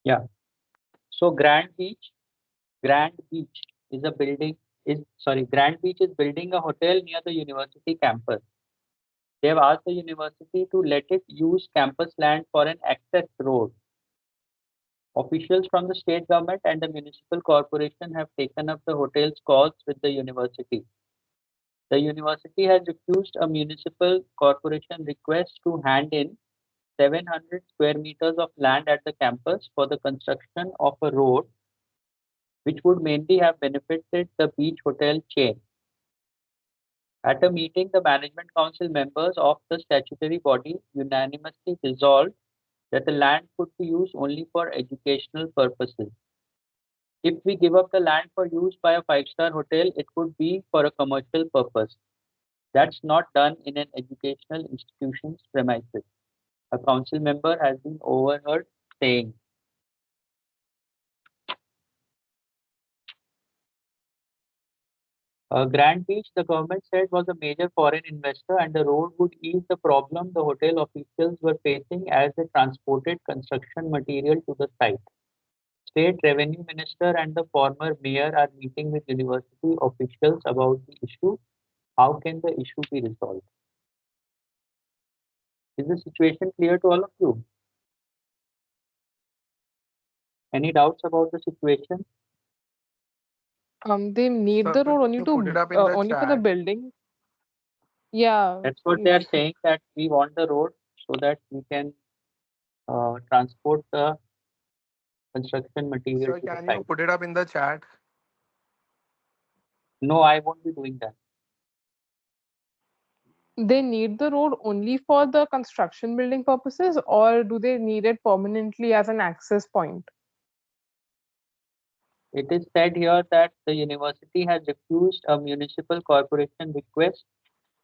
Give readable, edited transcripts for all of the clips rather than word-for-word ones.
Yeah. So Grand Beach is a building is sorry, Grand Beach is building a hotel near the university campus. They have asked the university to let it use campus land for an access road. Officials from the state government and the municipal corporation have taken up the hotel's cause with the university. The university has refused a municipal corporation request to hand in 700 square meters of land at the campus for the construction of a road which would mainly have benefited the beach hotel chain. At a meeting, the management council members of the statutory body unanimously resolved that the land could be used only for educational purposes. If we give up the land for use by a five-star hotel, it could be for a commercial purpose. That's not done in an educational institution's premises. A council member has been overheard saying, Grand Beach, the government said, was a major foreign investor and the road would ease the problem the hotel officials were facing as they transported construction material to the site. State Revenue Minister and the former mayor are meeting with university officials about the issue. How can the issue be resolved? Is the situation clear to all of you? Any doubts about the situation? They need Sir, the can road only you put it to up in the only for the chat? building. Yeah. That's what they are saying, that we want the road so that we can transport the construction material Sir, to the can you site. put it up in the chat? No, I won't be doing that. They need the road only for the construction building purposes, or do they need it permanently as an access point? It is said here that the university has refused a municipal corporation request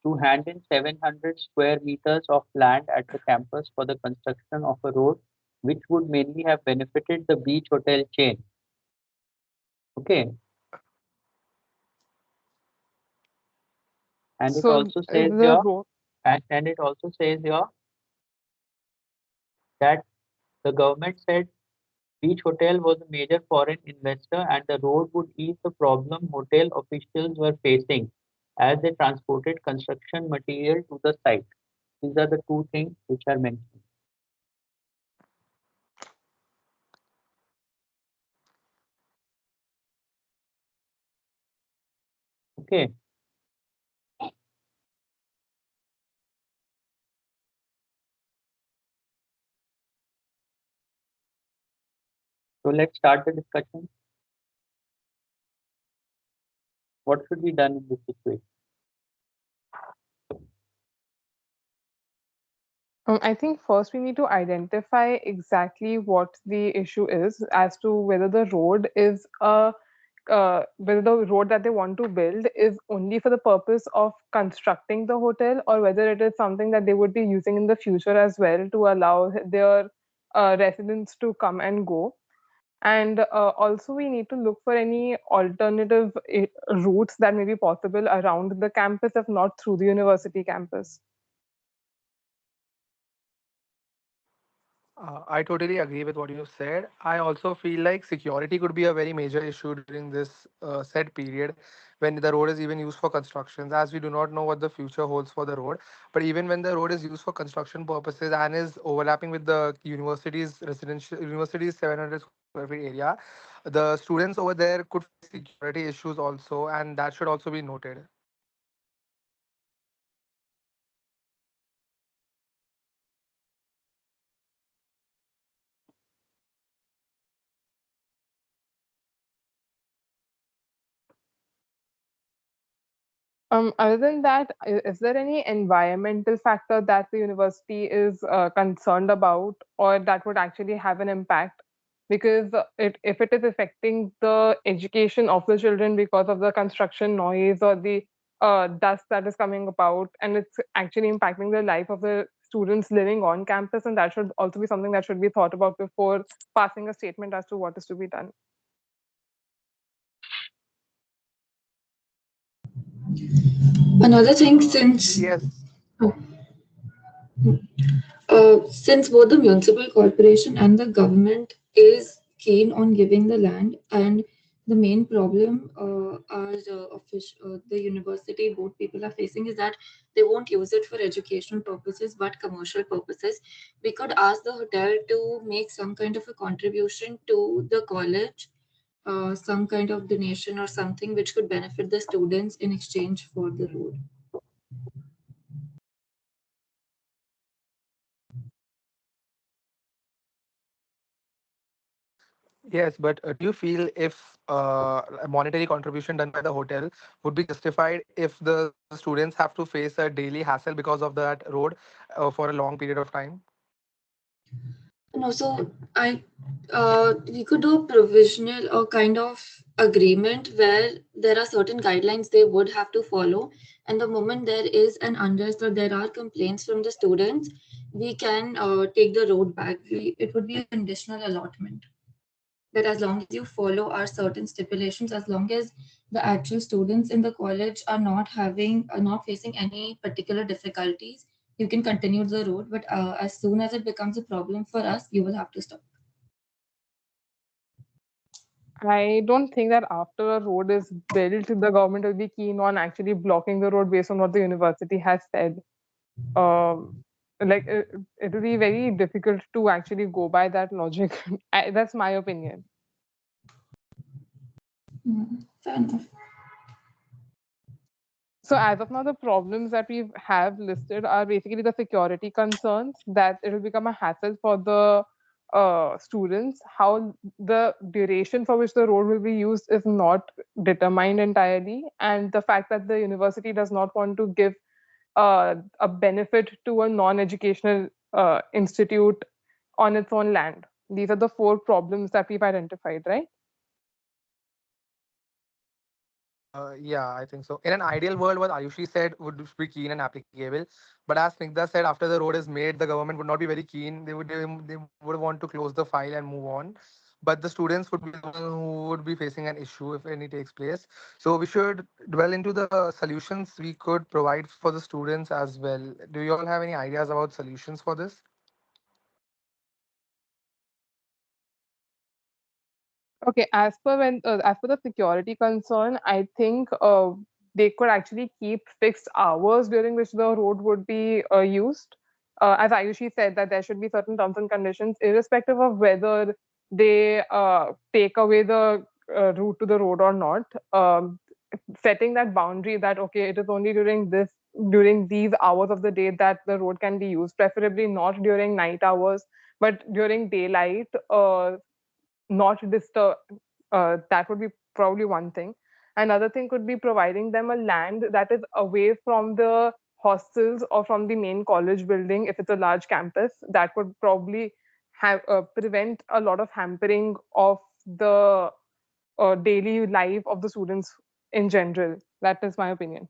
to hand in 700 square meters of land at the campus for the construction of a road which would mainly have benefited the beach hotel chain. Okay, and it So also if says the here, road, and it also says here that the government said Beach Hotel was a major foreign investor and the road would ease the problem hotel officials were facing as they transported construction material to the site. These are the two things which are mentioned. Okay, so let's start the discussion. What should be done in this situation? I think first we need to identify exactly what the issue is as to whether the road is a whether the road that they want to build is only for the purpose of constructing the hotel, or whether it is something that they would be using in the future as well to allow their residents to come and go. And also, we need to look for any alternative routes that may be possible around the campus, if not through the university campus. I totally agree with what you said. I also feel like security could be a very major issue during this said period when the road is even used for constructions, as we do not know what the future holds for the road. But even when the road is used for construction purposes and is overlapping with the university's 700 square feet area, the students over there could face security issues also, and that should also be noted. Other than that, is there any environmental factor that the university is concerned about, or that would actually have an impact? Because if it is affecting the education of the children because of the construction noise or the dust that is coming about, and it's actually impacting the life of the students living on campus, and that should also be something that should be thought about before passing a statement as to what is to be done. Another thing, Yes. since both the municipal corporation and the government is keen on giving the land, and the main problem the university board people are facing is that they won't use it for educational purposes but commercial purposes. We could ask the hotel to make some kind of a contribution to the college, some kind of donation or something which could benefit the students in exchange for the road. Yes, but do you feel if a monetary contribution done by the hotel would be justified if the students have to face a daily hassle because of that road for a long period of time? No, so we could do a provisional or kind of agreement where there are certain guidelines they would have to follow, and the moment there is an unrest or there are complaints from the students, we can take the road back. It would be a conditional allotment that as long as you follow our certain stipulations, as long as the actual students in the college are not facing any particular difficulties, you can continue the road. But as soon as it becomes a problem for us, you will have to stop. I don't think that after a road is built, the government will be keen on actually blocking the road based on what the university has said. Um, like it will be very difficult to actually go by that logic. That's my opinion. Fair enough. So as of now, the problems that we have listed are basically the security concerns, that it will become a hassle for the students. How the duration for which the road will be used is not determined entirely, and the fact that the university does not want to give a benefit to a non-educational institute on its own land. These are the four problems that we've identified, right? Yeah, I think so. In an ideal world, what Ayushi said would be keen and applicable. But as Snigdha said, after the road is made, the government would not be very keen. They would want to close the file and move on. But the students would be the one who would be facing an issue if any takes place. So we should dwell into the solutions we could provide for the students as well. Do you all have any ideas about solutions for this? Okay, as per the security concern, I think they could actually keep fixed hours during which the road would be used. As Ayushi said, that there should be certain terms and conditions, irrespective of whether they take away the route to the road or not. Setting that boundary that okay, it is only during these hours of the day that the road can be used, preferably not during night hours, but during daylight. Not disturb That would be probably one thing. Another thing could be providing them a land that is away from the hostels or from the main college building. If it's a large campus, that would probably have prevent a lot of hampering of the daily life of the students in general. That is my opinion.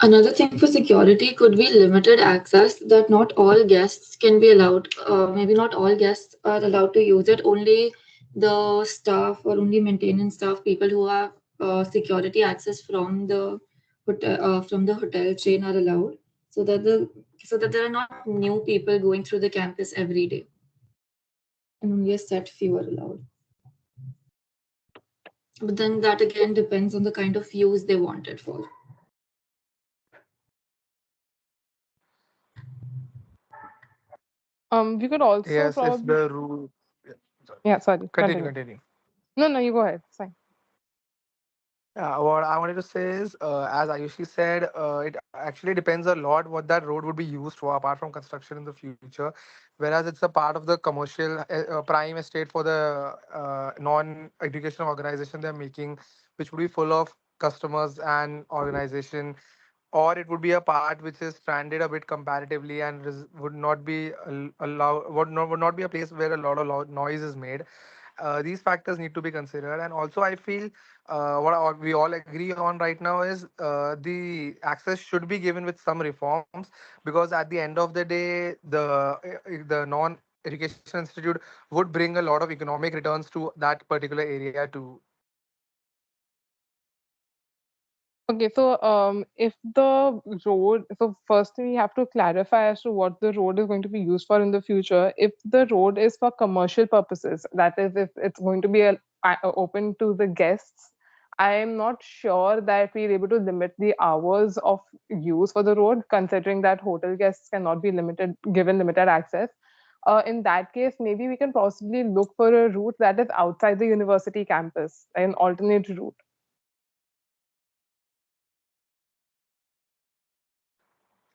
Another thing for security could be limited access, that not all guests can be allowed. Maybe not all guests are allowed to use it. Only the staff or only maintenance staff, people who have security access from the hotel chain are allowed, so that there are not new people going through the campus every day, and only a set few are allowed. But then that again depends on the kind of use they want it for. We could also Yes, if probably. the rule. Yeah, sorry. Yeah, sorry, Continue, continue. continue. No, you go ahead. It's fine. What I wanted to say is, as Ayushi said, it actually depends a lot what that road would be used for, apart from construction in the future. Whereas it's a part of the commercial prime estate for the non-educational organization they're making, which would be full of customers and organization, or it would be a part which is stranded a bit comparatively and would not be allow would not be a place where a lot of noise is made. These factors need to be considered, and also I feel we all agree on right now is the access should be given with some reforms, because at the end of the day, the non education institute would bring a lot of economic returns to that particular area too. Okay, so if the road, so first we have to clarify as to what the road is going to be used for in the future. If the road is for commercial purposes, that is, if it's going to be open to the guests, I am not sure that we're able to limit the hours of use for the road, considering that hotel guests cannot be given limited access. In that case, maybe we can possibly look for a route that is outside the university campus, an alternate route.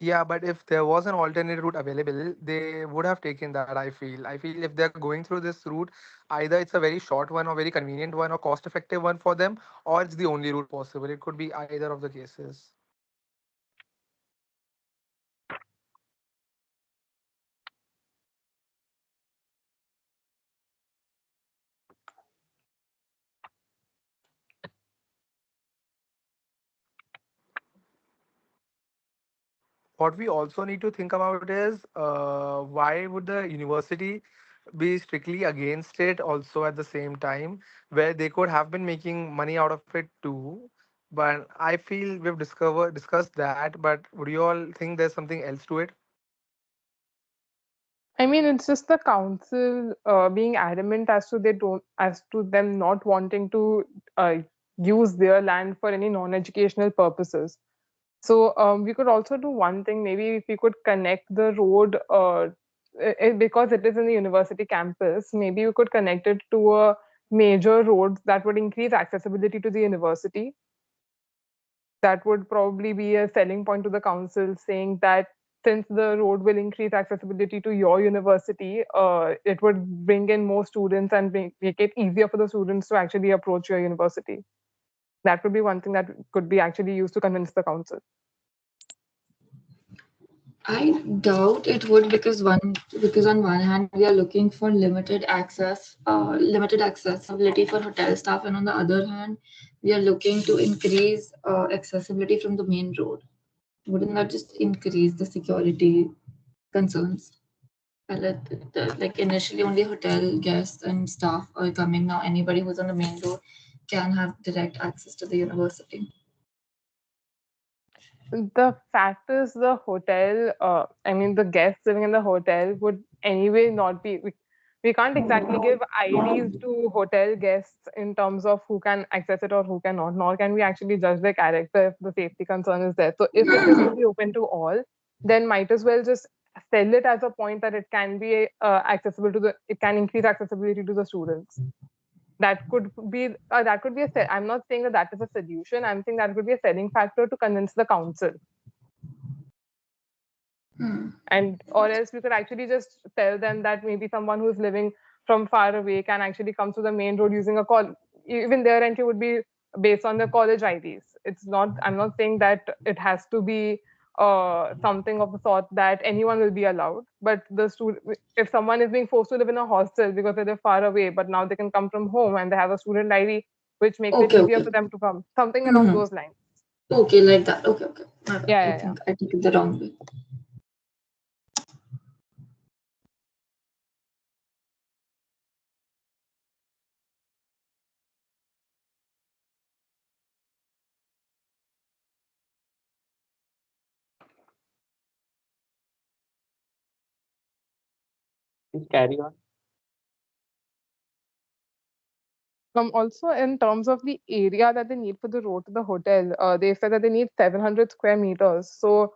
Yeah, but if there was an alternate route available, they would have taken that. I feel if they're going through this route, either it's a very short one or very convenient one or cost effective one for them, or it's the only route possible. It could be either of the cases. What we also need to think about is why would the university be strictly against it also at the same time, where they could have been making money out of it too. But I feel we've discussed that, but would you all think there's something else to it? I mean, it's just the council being adamant as to them not wanting to use their land for any non-educational purposes. So we could also do one thing. Maybe if we could connect the road, because it is in the university campus, maybe we could connect it to a major road that would increase accessibility to the university. That would probably be a selling point to the council, saying that since the road will increase accessibility to your university, it would bring in more students and make it easier for the students to actually approach your university. That would be one thing that could be actually used to convince the council. I doubt it would because on one hand we are looking for limited accessibility for hotel staff, and on the other hand we are looking to increase accessibility from the main road. Wouldn't that just increase the security concerns? Like initially only hotel guests and staff are coming. Now anybody who's on the main road can have direct access to the university. The fact is, the hotel, I mean, the guests living in the hotel would anyway not be. We can't exactly give IDs to hotel guests in terms of who can access it or who cannot, nor can we actually judge their character if the safety concern is there. So, if it is to be open to all, then might as well just sell it as a point that it can be it can increase accessibility to the students. I'm not saying that that is a solution. I'm saying that could be a selling factor to convince the council. Hmm. And or else we could actually just tell them that maybe someone who's living from far away can actually come to the main road using a call. Even their entry would be based on their college IDs. It's not. I'm not saying that it has to be something of the sort that anyone will be allowed. But if someone is being forced to live in a hostel because they live far away, but now they can come from home and they have a student ID, which makes it Okay, easier okay. for them to come. Something along Hmm. those lines. Okay, like that. Okay, okay. My bad. Yeah, I yeah, yeah. think I took it the wrong way. Please carry on. Also, in terms of the area that they need for the road to the hotel, they said that they need 700 square meters. So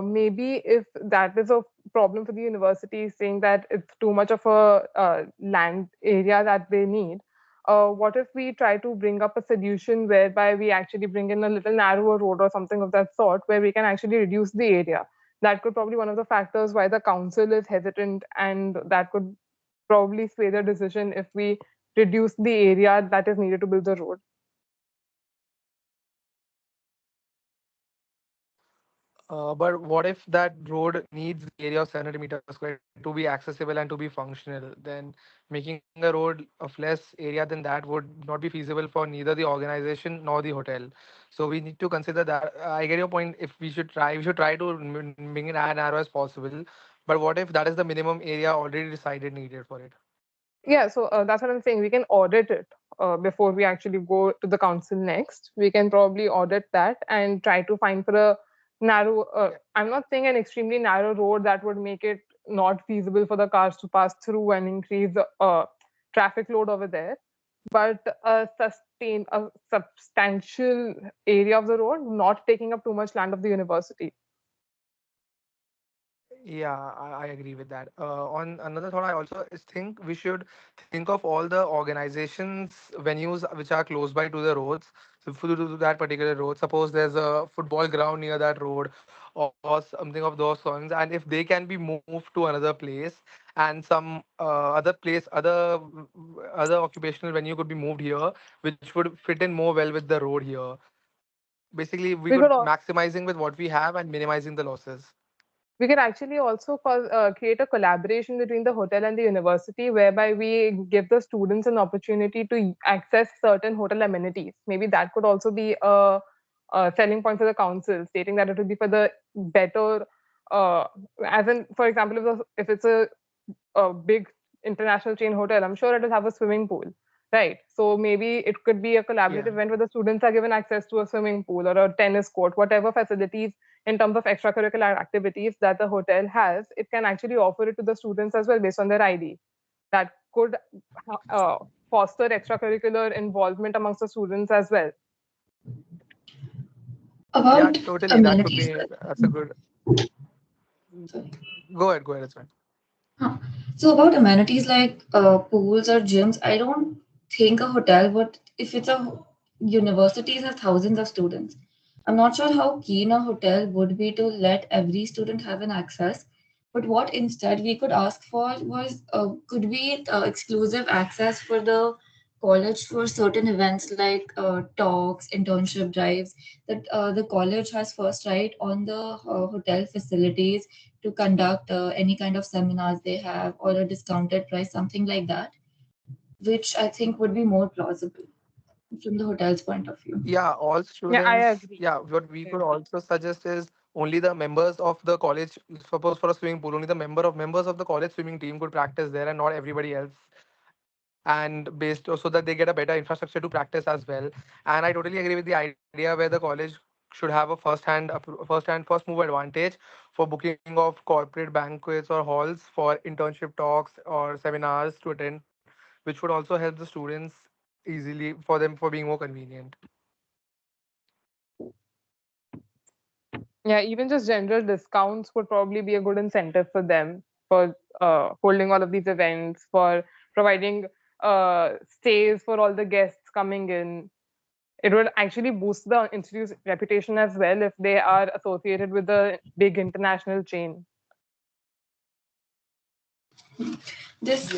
maybe if that is a problem for the university, saying that it's too much of a land area that they need, what if we try to bring up a solution whereby we actually bring in a little narrower road or something of that sort, where we can actually reduce the area? That could probably one of the factors why the council is hesitant, and that could probably sway the decision if we reduce the area that is needed to build the road. But what if that road needs the area of 700 meters square to be accessible and to be functional? Then making a road of less area than that would not be feasible for neither the organization nor the hotel. So we need to consider that. I get your point. If we should try to bring it as narrow as possible. But what if that is the minimum area already decided needed for it? Yeah, so that's what I'm saying. We can audit it. before we actually go to the council next. We can probably audit that and try to find for a narrow, I'm not saying an extremely narrow road that would make it not feasible for the cars to pass through and increase the traffic load over there, but a substantial area of the road, not taking up too much land of the university. Yeah, I agree with that. On another thought, I also think we should think of all the organizations, venues which are close by to the roads. So to that particular road, suppose there's a football ground near that road, or something of those sorts, and if they can be moved to another place, and some other place, other occupational venue could be moved here, which would fit in more well with the road here. Basically, we We could could maximizing with what we have and minimizing the losses. we could actually also create a collaboration between the hotel and the university whereby we give the students an opportunity to access certain hotel amenities. Maybe that could also be a selling point for the council, stating that it would be for the better, as in, for example, if it's a big international chain hotel, I'm sure it will have a swimming pool, right? So maybe it could be a collaborative Yeah. event where the students are given access to a swimming pool or a tennis court, whatever facilities in terms of extracurricular activities that the hotel has, it can actually offer it to the students as well based on their ID. That could foster extracurricular involvement amongst the students as well. Yeah, About totally. That could amenities. be, that's a good. Sorry. Go ahead. Go ahead. It's fine. Huh. So about amenities like pools or gyms, I don't think a hotel would, if it's a university has thousands of students. I'm not sure how keen a hotel would be to let every student have an access. But what instead we could ask for was, could be exclusive access for the college for certain events like talks, internship drives. That the college has first right on the hotel facilities to conduct any kind of seminars they have or a discounted price, something like that, which I think would be more plausible from the hotel's point of view. Yeah, all Yeah, I students. agree. Yeah, what we could also suggest is only the members of the college. Suppose for a swimming pool, only the members of the college swimming team could practice there, and not everybody else. And based so that they get a better infrastructure to practice as well. And I totally agree with the idea where the college should have a first move advantage for booking of corporate banquets or halls for internship talks or seminars to attend, which would also help the students easily for them for being more convenient. Yeah, even just general discounts would probably be a good incentive for them for holding all of these events, for providing stays for all the guests coming in. It would actually boost the institute's reputation as well if they are associated with a big international chain. This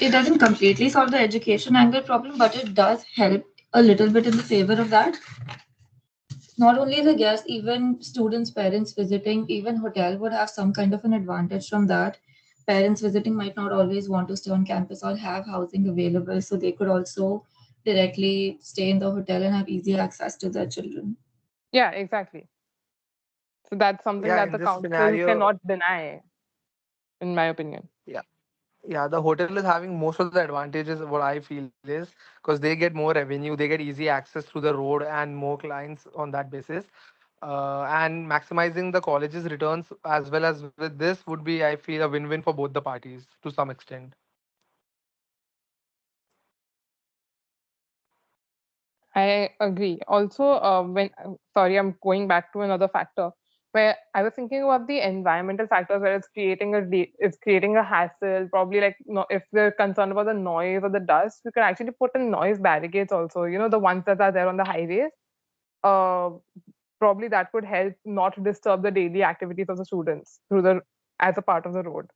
it doesn't completely solve the education angle problem, but it does help a little bit in the favor of that. Not only the guests, even students, parents visiting, even hotel would have some kind of an advantage from that. Parents visiting might not always want to stay on campus or have housing available, so they could also directly stay in the hotel and have easy access to their children. Yeah, exactly. So that's something Yeah, that in the this council scenario, cannot deny, in my opinion. yeah. Yeah, the hotel is having most of the advantages. What I feel is because they get more revenue, they get easy access through the road and more clients on that basis. And maximizing the college's returns as well as with this would be, I feel, a win-win for both the parties to some extent. I agree. Also, sorry, I'm going back to another factor where I was thinking about the environmental factors where it's creating a hassle. Probably like no, if they're concerned about the noise or the dust, we could actually put in noise barricades also. You know, the ones that are there on the highways. Uh, Probably that would help not disturb the daily activities of the students through the as a part of the road.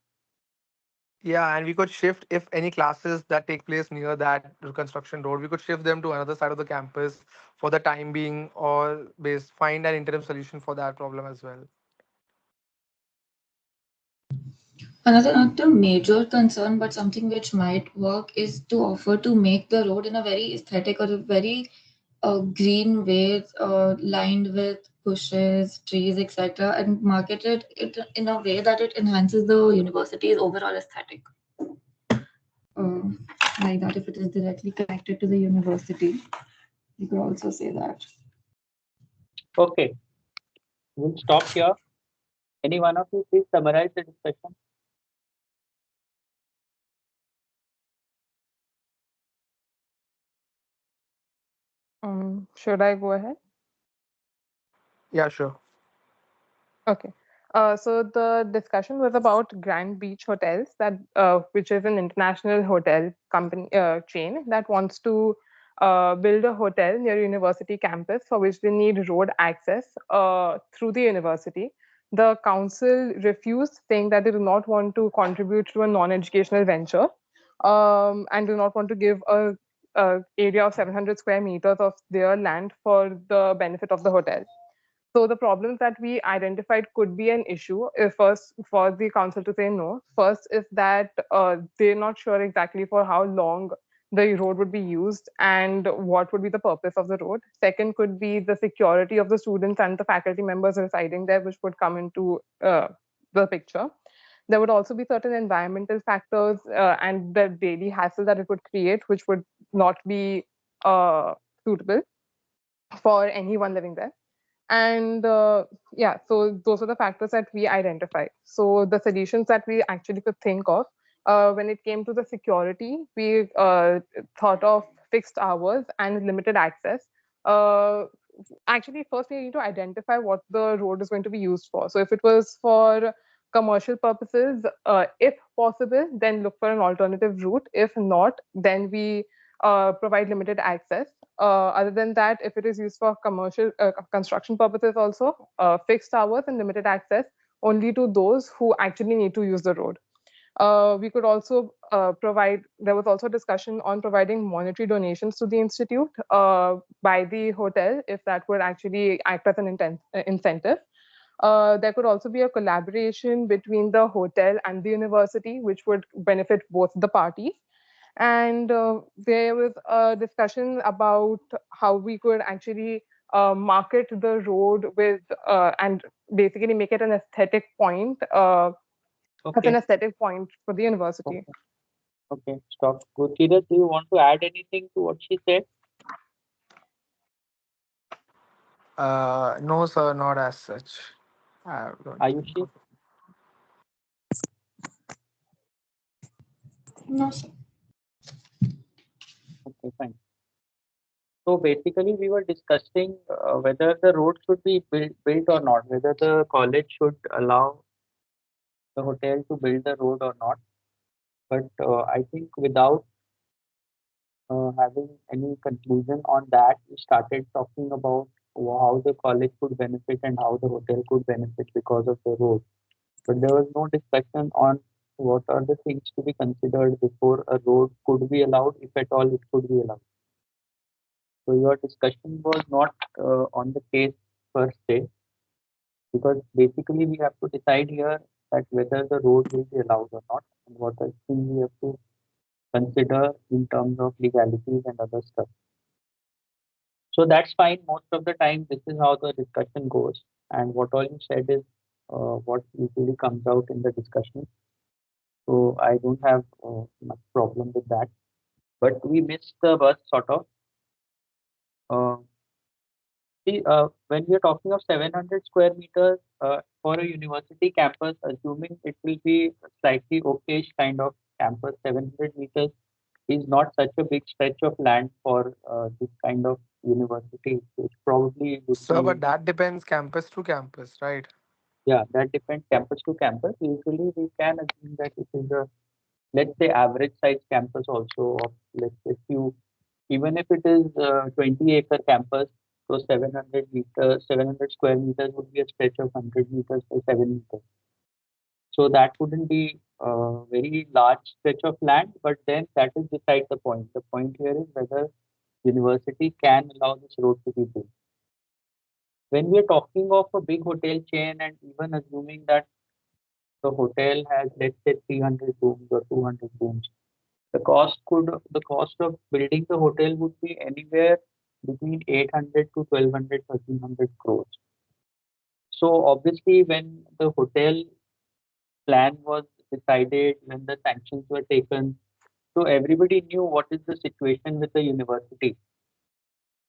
Yeah, and we could shift if any classes that take place near that construction road, we could shift them to another side of the campus for the time being, or find an interim solution for that problem as well. Another not a major concern, but something which might work is to offer to make the road in a very aesthetic or a very green way, lined with bushes, trees, etc., and marketed it in a way that it enhances the university's overall aesthetic. Um, like that. If it is directly connected to the university, you could also say that. Okay, we'll stop here. Any one of you please summarize the discussion? Should I go ahead? Yeah, sure. Okay. So the discussion was about Grand Beach Hotels, that which is an international hotel company chain that wants to build a hotel near university campus for which they need road access through the university. The council refused, saying that they do not want to contribute to a non-educational venture and do not want to give a area of 700 square meters of their land for the benefit of the hotel. So the problems that we identified could be an issue. If first, for the council to say no, first is that they're not sure exactly for how long the road would be used and what would be the purpose of the road. Second could be the security of the students and the faculty members residing there, which would come into the picture. There would also be certain environmental factors and the daily hassle that it would create, which would not be suitable for anyone living there. And yeah, so those are the factors that we identified. So the solutions that we actually could think of when it came to the security, we thought of fixed hours and limited access. Actually, first we need to identify what the road is going to be used for. So if it was for commercial purposes, if possible, then look for an alternative route. If not, then we provide limited access. Other than that, if it is used for commercial construction purposes also, fixed hours and limited access only to those who actually need to use the road. We could also there was also discussion on providing monetary donations to the institute by the hotel, if that would actually act as an incentive. There could also be a collaboration between the hotel and the university, which would benefit both the parties. And there was a discussion about how we could actually market the road with and basically make it an aesthetic point as an Okay, aesthetic point for the university. okay, okay, stop. Gurkirat, do you want to add anything to what she said? No, sir, not as such. I don't think Ayushi? of. No, sir. Okay, fine. So basically, we were discussing whether the road should be built or not, whether the college should allow the hotel to build the road or not. But I think without having any conclusion on that, we started talking about how the college could benefit and how the hotel could benefit because of the road. But there was no discussion on what are the things to be considered before a road could be allowed, if at all it could be allowed. So your discussion was not on the case per se, because basically we have to decide here that whether the road will be allowed or not, and what are things we have to consider in terms of legalities and other stuff. So that's fine. Most of the time, this is how the discussion goes, and what all you said is what usually comes out in the discussion. So I don't have much problem with that. But we missed the bus sort of. Uh, See, when we are talking of 700 square meters for a university campus, assuming it will be a slightly okayish kind of campus, 700 meters is not such a big stretch of land for this kind of university. It probably would Sir, be, but that depends campus to campus, right? yeah, that depends campus to campus. Usually, we can assume that it is a, let's say, average size campus also of, let's say, few, even if it is 20-acre campus, so 700 meters, 700 square meters would be a stretch of 100 meters by 7 meters. So that wouldn't be a very large stretch of land, but then that is beside the point. The point here is whether university can allow this road to be built. When we are talking of a big hotel chain and even assuming that the hotel has, let's say, 300 rooms or 200 rooms, the cost of building the hotel would be anywhere between 800 to 1200, 1300 crores. So obviously, when the hotel plan was decided, when the sanctions were taken, So everybody knew what is the situation with the university.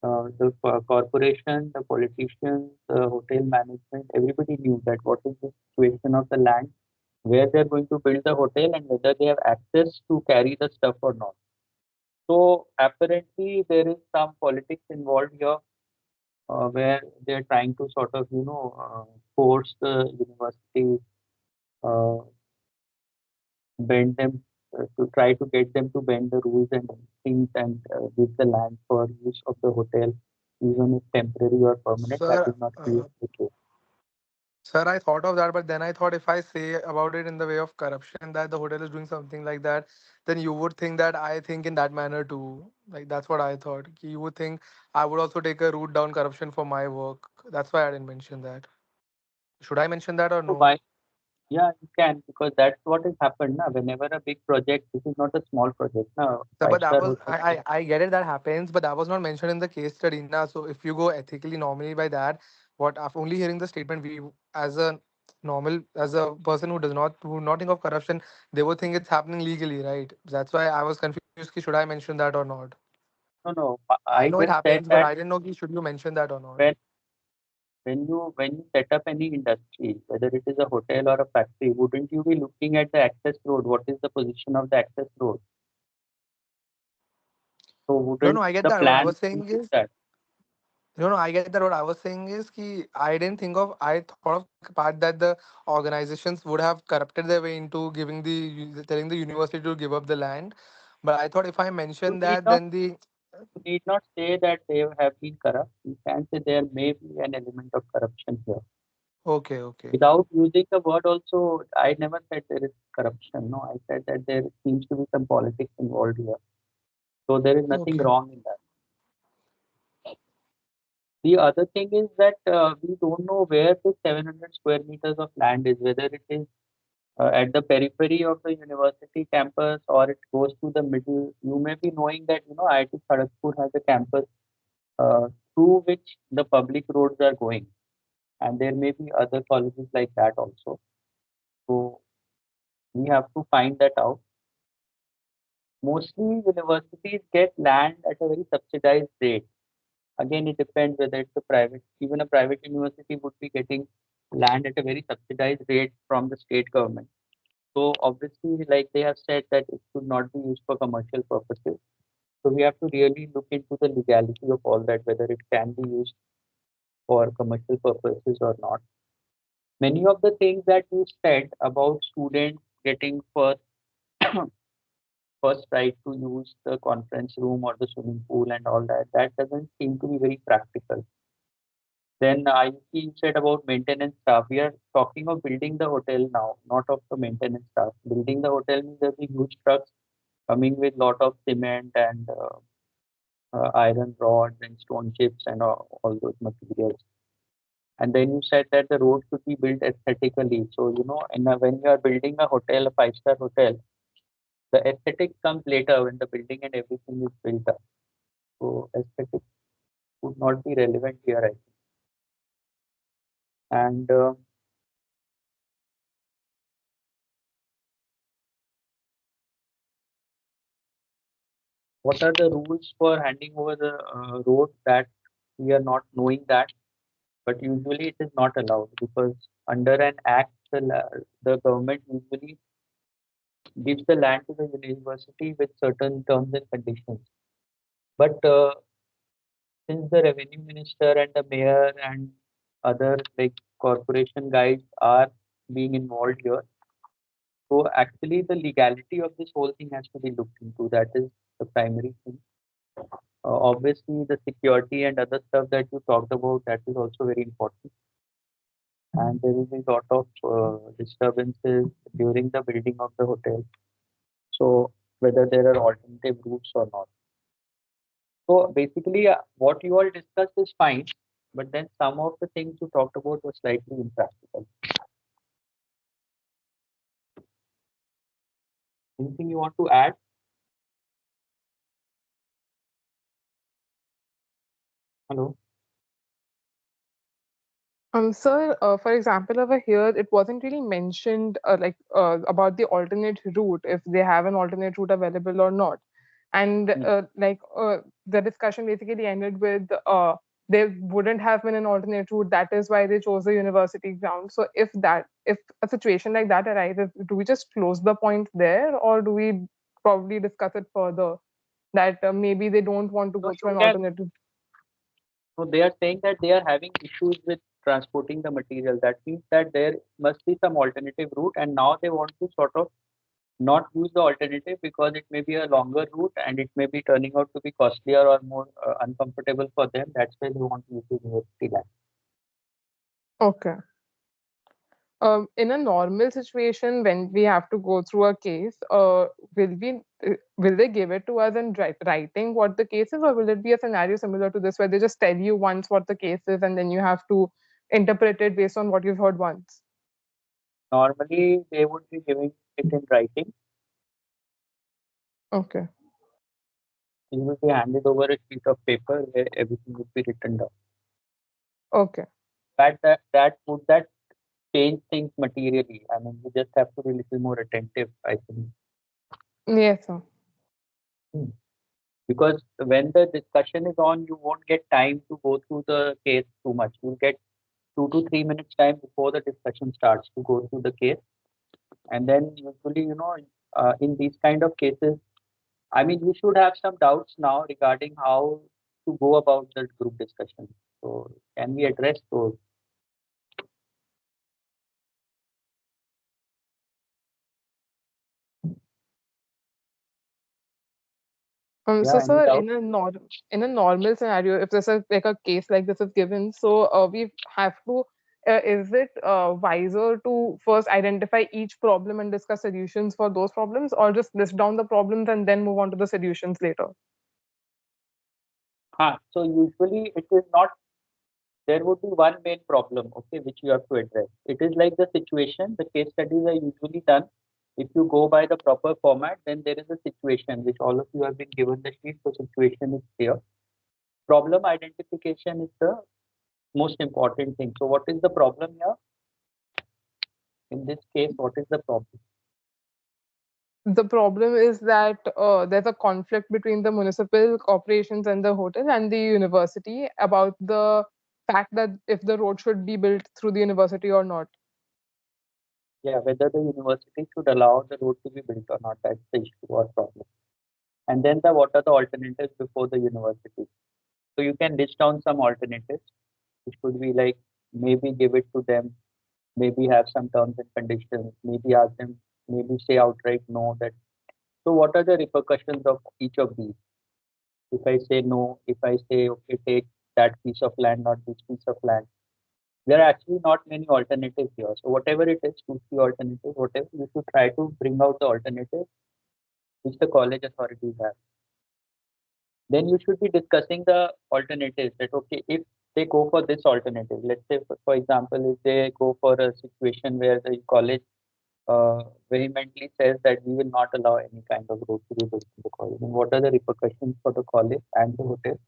The corporation, the politicians, the hotel management, everybody knew that what is the situation of the land, where they're going to build the hotel, and whether they have access to carry the stuff or not. So apparently there is some politics involved here, where they're trying to sort of, force the university, uh, bend them, to try to get them to bend the rules and things, and give the land for use of the hotel, even if temporary or permanent. That Sir, is not the case. Sir, I thought of that, but then I thought if I say about it in the way of corruption that the hotel is doing something like that, then you would think that I think in that manner too. Like that's what I thought. You would think I would also take a route down corruption for my work. That's why I didn't mention that. Should I mention that or So no? why? Yeah, you can, because that's what has happened now. Whenever a big project, this is not a small project now. So, but that Five-star was hotel. I get it that happens, but that was not mentioned in the case study. Now, so if you go ethically normally by that, what after only hearing the statement, we as a normal as a person who not think of corruption, they would think it's happening legally, right? That's why I was confused. Ki should I mention that or not? No, no. I I know it just said happens, but that I didn't know ki should you mention that or not. when when you set up any industry, whether it is a hotel or a factory, wouldn't you be looking at the access road? What is the position of the access road? So No, wouldn't no, I get the that. What I plan was saying include is that? No, no, I get that. What I was saying is ki I didn't think of. I thought of the part that the organizations would have corrupted their way into giving telling the university to give up the land. But I thought if I You mention need that, not then the you need not say that they have been corrupt. You can say there may be an element of corruption here. okay, okay, Without using the word also, I never said there is corruption. No, I said that there seems to be some politics involved here. So there is nothing okay, wrong in that. The other thing is that we don't know where the 700 square meters of land is, whether it is at the periphery of the university campus or it goes to the middle. You may be knowing that IIT Kharagpur has a campus through which the public roads are going, and there may be other colleges like that also. So we have to find that out. Mostly universities get land at a very subsidized rate. Again, it depends whether it's a private, even a private university would be getting land at a very subsidized rate from the state government. So obviously, like they have said that it should not be used for commercial purposes. So we have to really look into the legality of all that, whether it can be used for commercial purposes or not. Many of the things that you said about students getting first right to use the conference room or the swimming pool and all that, that doesn't seem to be very practical. Then I see you said about maintenance staff. We are talking of building the hotel now, not of the maintenance staff. Building the hotel means there'll be huge trucks coming with lot of cement and iron rods and stone chips and all those materials. And then you said that the road should be built aesthetically. So, when you are building a hotel, a five-star hotel, the aesthetics comes later when the building and everything is built up. So, aesthetics would not be relevant here, I think. And what are the rules for handing over the road? That we are not knowing that, but usually it is not allowed, because under an act, the government usually gives the land to the university with certain terms and conditions. But since the revenue minister and the mayor and other like corporation guys are being involved here, so actually the legality of this whole thing has to be looked into. That is the primary thing. Obviously, the security and other stuff that you talked about, that is also very important. And there will be a lot of disturbances during the building of the hotel. So whether there are alternative routes or not. So basically, what you all discussed is fine, but then some of the things you talked about were slightly impractical. Anything you want to add? Hello? Sir, for example, over here, it wasn't really mentioned about the alternate route, if they have an alternate route available or not. And the discussion basically ended with there wouldn't have been an alternate route. That is why they chose the university ground. So if a situation like that arises, do we just close the point there, or do we probably discuss it further? That maybe they don't want to So go through you an can, alternate route. so they are saying that they are having issues with transporting the material. That means that there must be some alternative route, and now they want to sort of not use the alternative because it may be a longer route and it may be turning out to be costlier or more uncomfortable for them. That's why they want to use the university land. Okay. In a normal situation, when we have to go through a case, will they give it to us in writing what the case is, or will it be a scenario similar to this where they just tell you once what the case is and then you have to interpret it based on what you've heard once? Normally, they would be giving it in writing. Okay. You will be handed over a sheet of paper where everything would be written down. Okay. That change things materially. I mean, you just have to be a little more attentive, I think. Yes, sir. Because when the discussion is on, you won't get time to go through the case too much. You'll get 2 to 3 minutes time before the discussion starts to go through the case. And then usually, in these kind of cases, I mean, you should have some doubts now regarding how to go about the group discussion. So can we address those? So, Yeah, any sir, doubt? in a normal scenario, if this is like a case like this is given, so we have to. Is it wiser to first identify each problem and discuss solutions for those problems, or just list down the problems and then move on to the solutions later? So usually it is not, there would be one main problem, okay, which you have to address. It is like the situation, the case studies are usually done. If you go by the proper format, then there is a situation which all of you have been given the sheet, so situation is clear. Problem identification is the most important thing. So what is the problem here? In this case, what is the problem? The problem is that there's a conflict between the municipal corporations and the hotel and the university about the fact that if the road should be built through the university or not. Yeah, whether the university should allow the road to be built or not, that's the issue or problem. And then what are the alternatives before the university? So you can list down some alternatives, which could be like maybe give it to them, maybe have some terms and conditions, maybe ask them, maybe say outright no. That so what are the repercussions of each of these? If I say no, if I say okay, take that piece of land, not this piece of land, there are actually not many alternatives here. So whatever it is, choose the alternative, whatever you should try to bring out the alternative which the college authorities have. Then you should be discussing the alternatives that okay, if they go for this alternative, let's say for example, if they go for a situation where the college vehemently says that we will not allow any kind of road to be built in the college, and what are the repercussions for the college and the hotel?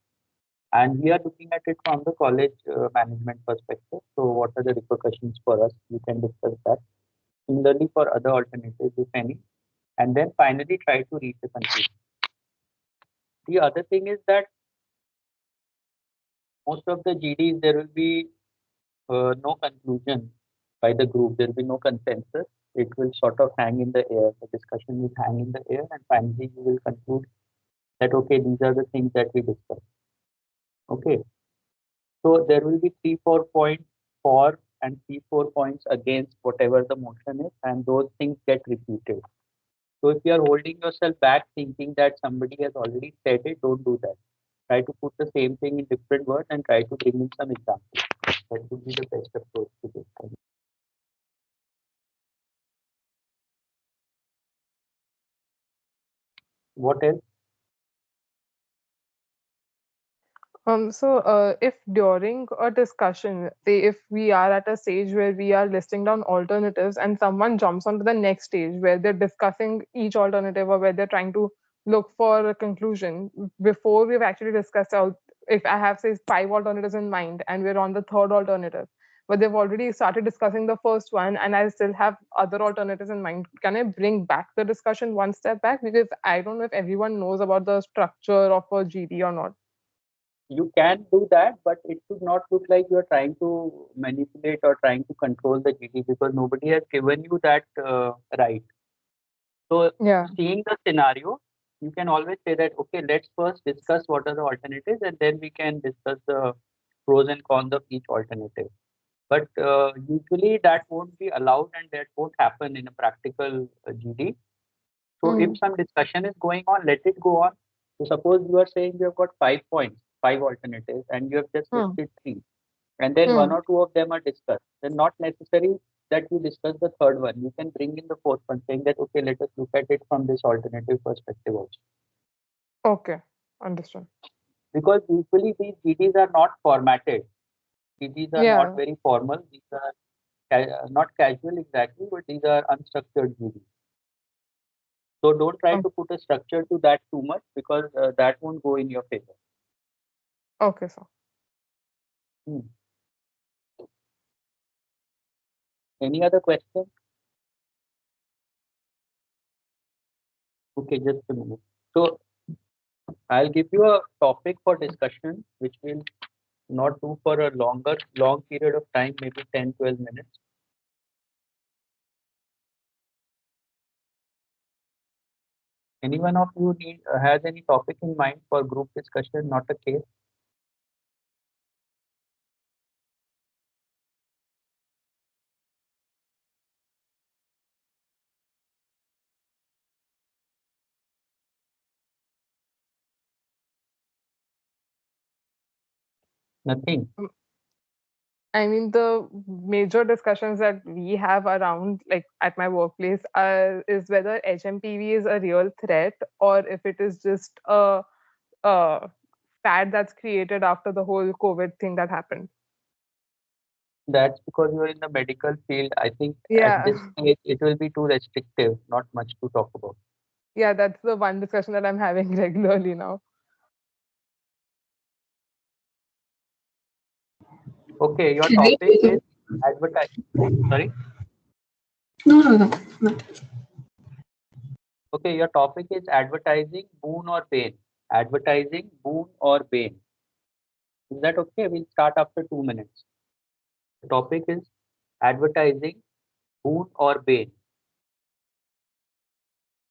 And we are looking at it from the college management perspective. So what are the repercussions for us? We can discuss that. Similarly for other alternatives, if any, and then finally try to reach a conclusion. The other thing is that most of the GDs, there will be no conclusion by the group. There will be no consensus. It will sort of hang in the air. The discussion will hang in the air, and finally you will conclude that okay, these are the things that we discussed. Okay, so there will be 3-4 points for and 3-4 points against whatever the motion is, and those things get repeated. So if you are holding yourself back thinking that somebody has already said it, don't do that. Try to put the same thing in different words and try to bring in some examples. That would be the best approach to this. What else? So, if during a discussion, say if we are at a stage where we are listing down alternatives and someone jumps onto the next stage where they're discussing each alternative or where they're trying to look for a conclusion before we've actually discussed out, if I have, say, 5 alternatives in mind and we're on the third alternative, but they've already started discussing the first one and I still have other alternatives in mind. Can I bring back the discussion one step back? Because I don't know if everyone knows about the structure of a GD or not. You can do that, but it should not look like you're trying to manipulate or trying to control the GD, because nobody has given you that right. So Yeah. seeing the scenario, you can always say that, okay, let's first discuss what are the alternatives, and then we can discuss the pros and cons of each alternative. But usually that won't be allowed and that won't happen in a practical GD. So if some discussion is going on, let it go on. So suppose you are saying you have got 5 points, 5 alternatives, and you have just listed 3, and then one or two of them are discussed. Then not necessary that you discuss the third one. You can bring in the fourth one, saying that, okay, let us look at it from this alternative perspective also. Okay, understood. Because usually these GDs are not formatted. GDs are Yeah. not very formal. These are not casual exactly, but these are unstructured GDs. So don't try to put a structure to that too much, because that won't go in your favor. Okay, sir. Any other question? Okay, just a minute. So I'll give you a topic for discussion, which will not do for a long period of time, maybe 10-12 minutes. Anyone of you has any topic in mind for group discussion, not a case? Nothing. I mean, the major discussions that we have around, like at my workplace, is whether HMPV is a real threat or if it is just a fad that's created after the whole COVID thing that happened. That's because you're in the medical field. I think Yeah. at this stage it will be too restrictive, not much to talk about. Yeah, that's the one discussion that I'm having regularly now. Okay, your topic is advertising. Sorry? No. Okay, your topic is advertising, boon or bane. Advertising, boon or bane. Is that okay? We'll start after 2 minutes. The topic is advertising, boon or bane.